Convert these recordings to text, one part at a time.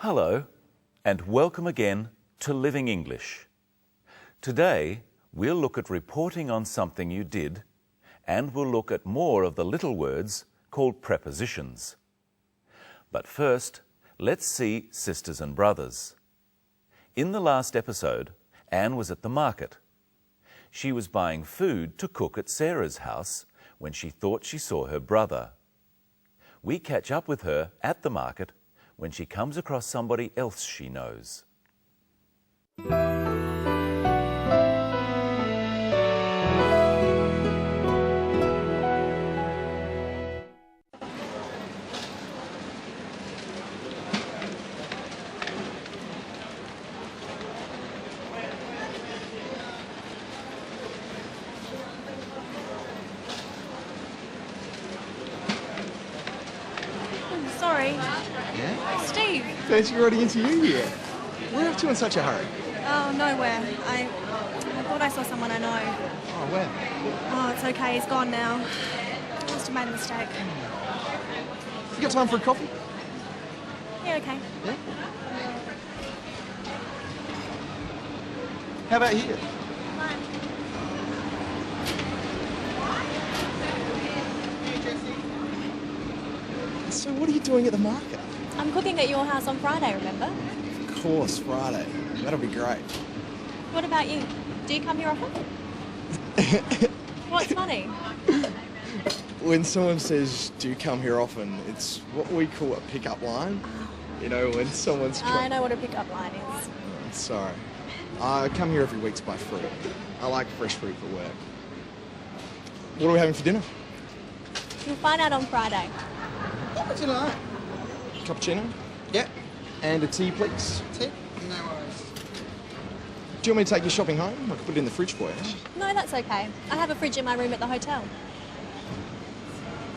Hello, and welcome again to Living English. Today, we'll look at reporting on something you did, and we'll look at more of the little words called prepositions. But first, let's see sisters and brothers. In the last episode, Anne was at the market. She was buying food to cook at Sarah's house when she thought she saw her brother. We catch up with her at the market when she comes across somebody else she knows. Sorry. Yeah? Steve. Fancy writing into you here. Where are you to in such a hurry? Oh, nowhere. I thought I saw someone I know. Oh, where? Oh, it's okay. He's gone now. Must have made a mistake. You got time for a coffee? Yeah, okay. Yeah? How about here? Fine. So what are you doing at the market? I'm cooking at your house on Friday, remember? Of course, Friday. That'll be great. What about you? Do you come here often? What's funny? When someone says, do you come here often, it's what we call a pick-up line. You know, when someone's I know what a pickup line is. Sorry. I come here every week to buy fruit. I like fresh fruit for work. What are we having for dinner? You'll find out on Friday. What would you like? Cappuccino? Yeah. And a tea, please. Tea? No worries. Do you want me to take you shopping home? I can put it in the fridge for you. No, that's okay. I have a fridge in my room at the hotel.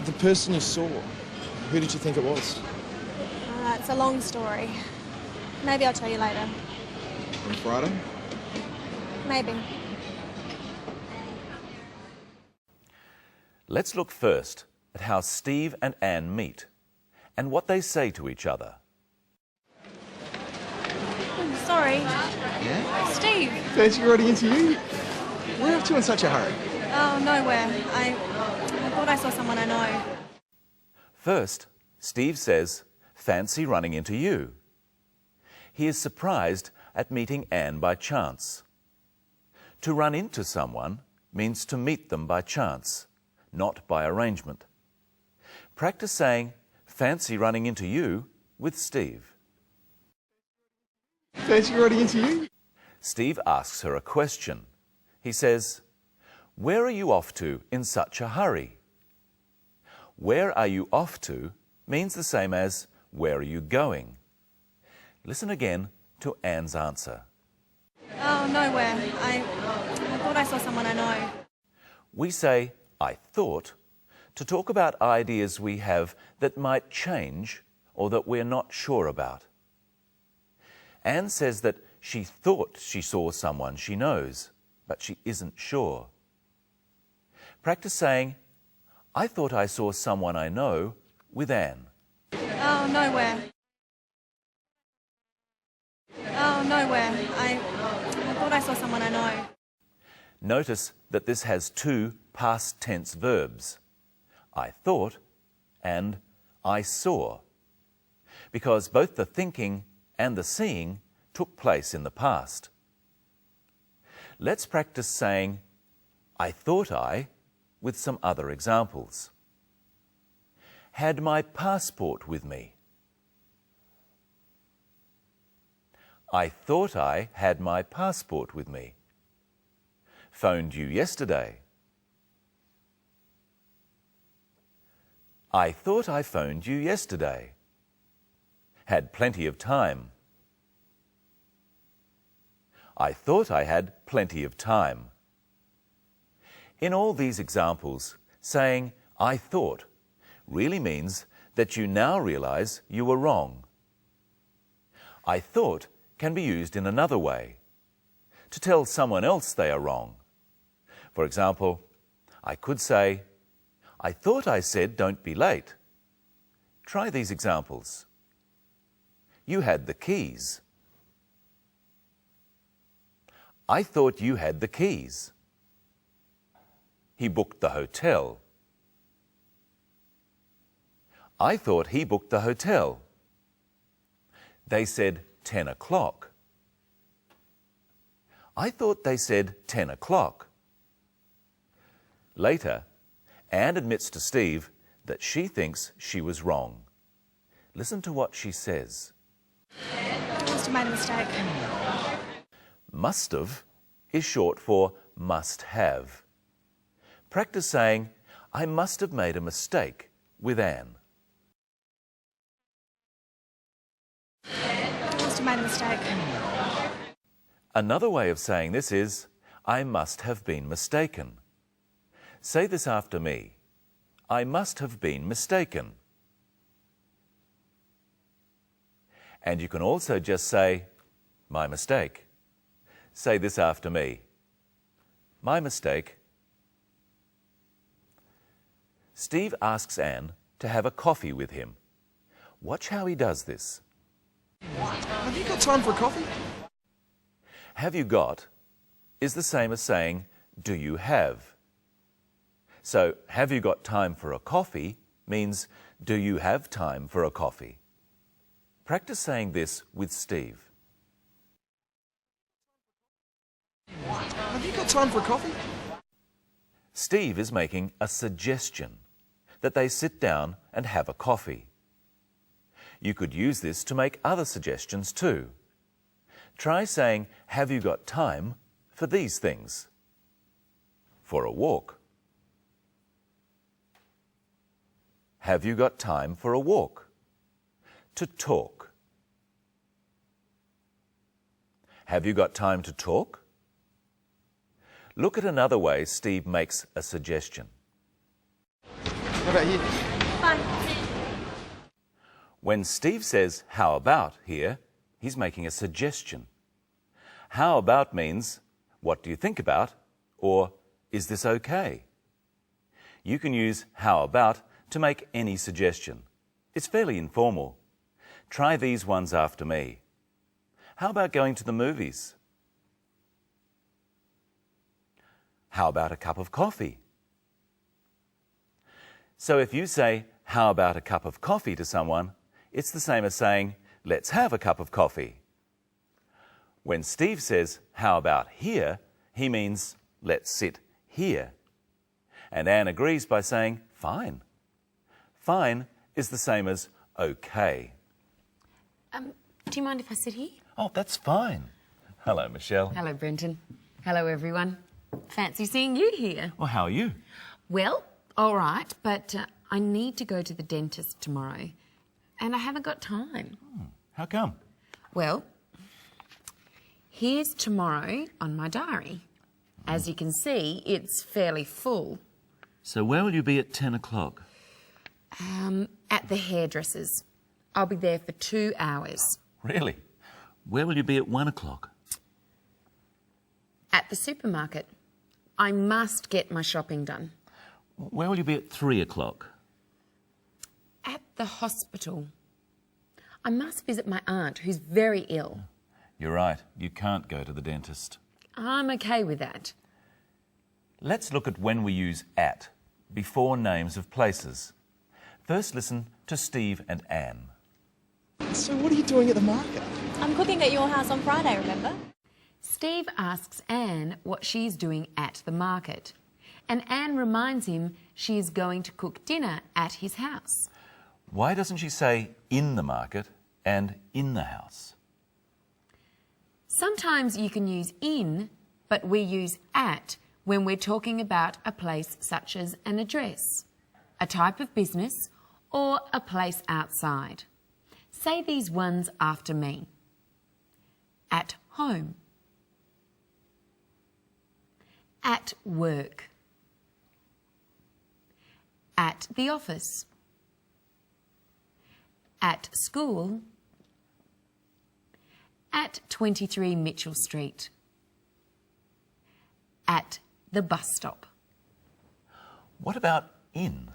The person you saw, who did you think it was? It's a long story. Maybe I'll tell you later. On Friday? Maybe. Let's look first at how Steve and Anne meet and what they say to each other. Sorry. Yeah? Steve. Fancy writing into you? Where are you to in such a hurry? Oh, nowhere. I thought I saw someone I know. First, Steve says, "Fancy running into you." He is surprised at meeting Anne by chance. To run into someone means to meet them by chance, not by arrangement. Practice saying, "Fancy running into you" with Steve. Fancy writing into you? Steve asks her a question. He says, "Where are you off to in such a hurry?" Where are you off to means the same as where are you going? Listen again to Anne's answer. Oh, nowhere. I thought I saw someone I know. We say, "I thought," to talk about ideas we have that might change or that we're not sure about. Anne says that she thought she saw someone she knows, but she isn't sure. Practice saying, "I thought I saw someone I know" with Anne. Oh, nowhere. Oh, nowhere. I thought I saw someone I know. Notice that this has two past tense verbs, "I thought" and "I saw," because both the thinking and the seeing took place in the past. Let's practice saying, "I thought I," with some other examples. Had my passport with me. I thought I had my passport with me. Phoned you yesterday. I thought I phoned you yesterday. Had plenty of time. I thought I had plenty of time. In all these examples, saying "I thought" really means that you now realize you were wrong. I thought can be used in another way, to tell someone else they are wrong. For example, I could say, "I thought I said don't be late." Try these examples. you had the keys. I thought you had the keys. He booked the hotel. I thought he booked the hotel. They said 10 o'clock. I thought they said 10 o'clock. Later, Anne admits to Steve that she thinks she was wrong. Listen to what she says. I must have made a mistake. Must have is short for must have. Practice saying, I must have made a mistake with Anne. I must have made a mistake. Another way of saying this is, I must have been mistaken. Say this after me. I must have been mistaken. And you can also just say, my mistake. Say this after me. My mistake. Steve asks Anne to have a coffee with him. Watch how he does this. Have you got time for a coffee? Have you got is the same as saying, do you have? So, have you got time for a coffee means, do you have time for a coffee? Practice saying this with Steve. Have you got time for a coffee? Steve is making a suggestion that they sit down and have a coffee. You could use this to make other suggestions too. Try saying, have you got time for these things? For a walk. Have you got time for a walk? To talk. Have you got time to talk? Look at another way Steve makes a suggestion. How about you? Fine. When Steve says, how about here, he's making a suggestion. How about means, what do you think about? Or, is this okay? You can use how about to make any suggestion. It's fairly informal. Try these ones after me. How about going to the movies? How about a cup of coffee? So if you say, how about a cup of coffee to someone, it's the same as saying, let's have a cup of coffee. When Steve says, how about here, he means, let's sit here. And Anne agrees by saying, fine. Fine is the same as okay. Do you mind if I sit here? Oh, that's fine. Hello, Michelle. Hello, Brenton. Hello, everyone. Fancy seeing you here. Well, how are you? Well, all right, but I need to go to the dentist tomorrow, and I haven't got time. How come? Well, here's tomorrow on my diary. As you can see, it's fairly full. So where will you be at 10 o'clock? At the hairdresser's. I'll be there for 2 hours. Really? Where will you be at 1 o'clock? At the supermarket. I must get my shopping done. Where will you be at 3 o'clock? At the hospital. I must visit my aunt, who's very ill. You're right, you can't go to the dentist. I'm okay with that. Let's look at when we use at before names of places. First listen to Steve and Anne. So what are you doing at the market? I'm cooking at your house on Friday, remember? Steve asks Anne what she's doing at the market, and Anne reminds him she is going to cook dinner at his house. Why doesn't she say in the market and in the house? Sometimes you can use in, but we use at when we're talking about a place such as an address, a type of business, or a place outside. Say these ones after me. At home. At work. At the office. At school. At 23 Mitchell Street. At the bus stop. What about in?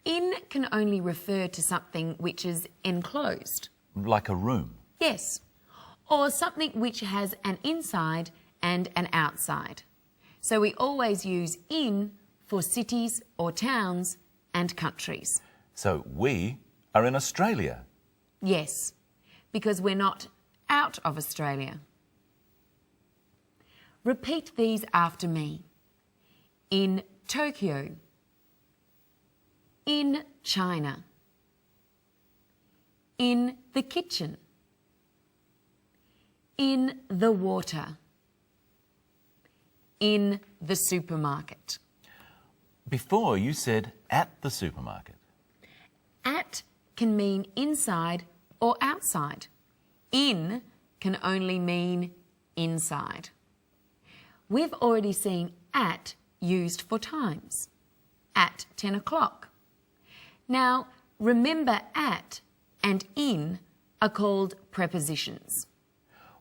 In can only refer to something which is enclosed. like a room. Yes. Or something which has an inside and an outside. So we always use in for cities or towns and countries. So we are in Australia. Yes, because we're not out of Australia. Repeat these after me. In Tokyo. In China. In the kitchen. In the water. In the supermarket. Before you said at the supermarket. At can mean inside or outside. In can only mean inside. We've already seen at used for times. At 10 o'clock. Now, remember at and in are called prepositions.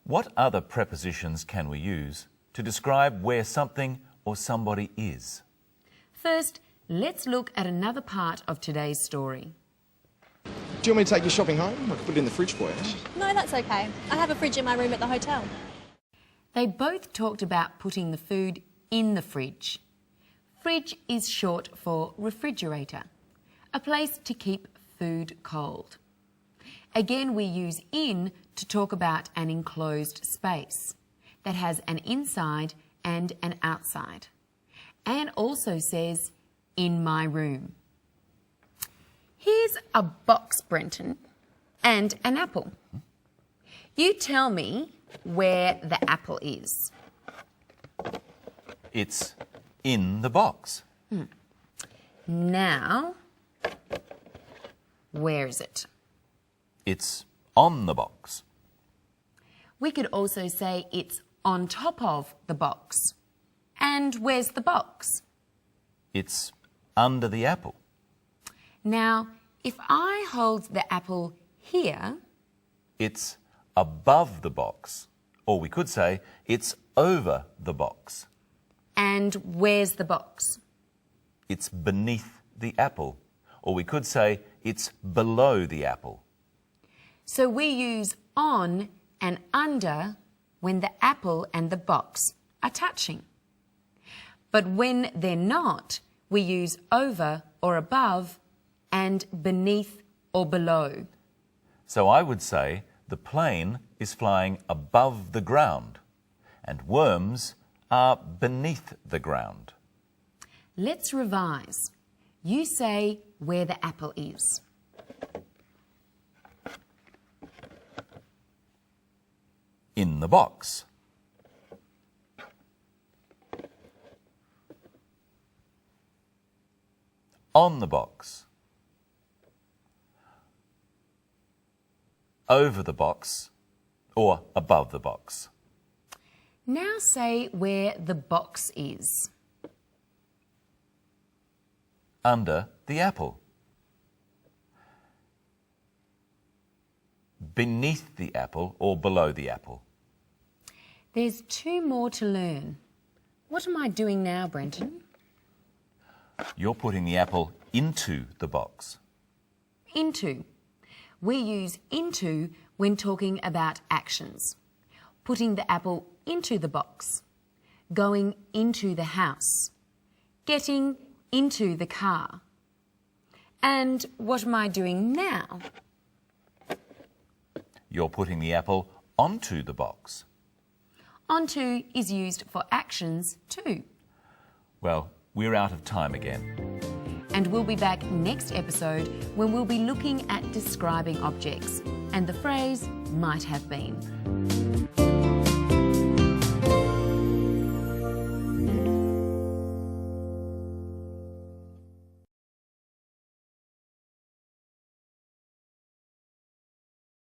What other prepositions can we use to describe where something or somebody is? First, let's look at another part of today's story. Do you want me to take your shopping home? I can put it in the fridge for you. No, that's okay. I have a fridge in my room at the hotel. They both talked about putting the food in the fridge. Fridge is short for refrigerator, a place to keep food cold. Again, we use in to talk about an enclosed space that has an inside and an outside, and also says in my room. Here's a box, Brenton, and an apple. You tell me where the apple is. It's in the box. Now, where is it? It's on the box. We could also say it's on top of the box. And where's the box? It's under the apple. Now, if I hold the apple here, It's above the box. Or we could say it's over the box. and where's the box? It's beneath the apple. Or we could say it's below the apple. So we use on and under when the apple and the box are touching. But when they're not, we use over or above and beneath or below. So I would say the plane is flying above the ground and worms are beneath the ground. Let's revise. You say where the apple is. In the box. On the box. Over the box or above the box. Now say where the box is. Under the apple. Beneath the apple or below the apple. There's two more to learn. What am I doing now, Brenton? You're putting the apple into the box. Into. We use into when talking about actions. Putting the apple into the box. Going into the house. Getting into the car. And what am I doing now? You're putting the apple onto the box. Onto is used for actions too. Well, we're out of time again. And we'll be back next episode when we'll be looking at describing objects and the phrase might have been.